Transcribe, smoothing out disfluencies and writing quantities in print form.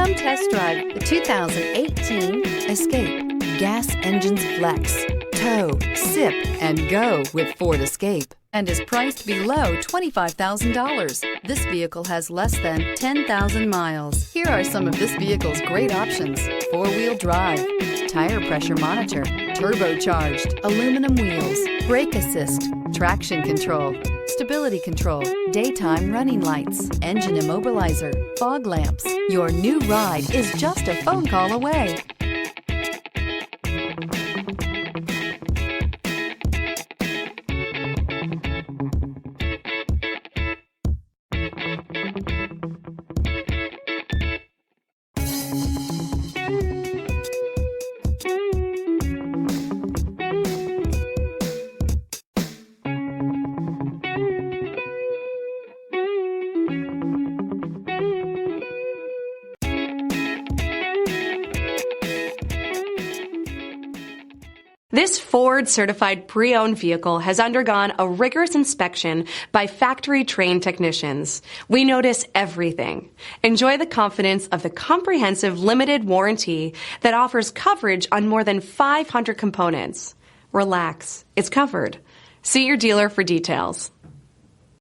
Come test drive the 2018 Escape. Gas engines flex, tow, sip, and go with Ford Escape, and is priced below $25,000. This vehicle has less than 10,000 miles. Here are some of this vehicle's great options: four-wheel drive, tire pressure monitor, turbocharged, aluminum wheels, brake assist, traction control, stability control, daytime running lights, engine immobilizer, fog lamps. Your new ride is just a phone call away. This Ford Certified Pre-Owned vehicle has undergone a rigorous inspection by factory-trained technicians. We notice everything. Enjoy the confidence of the comprehensive limited warranty that offers coverage on more than 500 components. Relax, it's covered. See your dealer for details.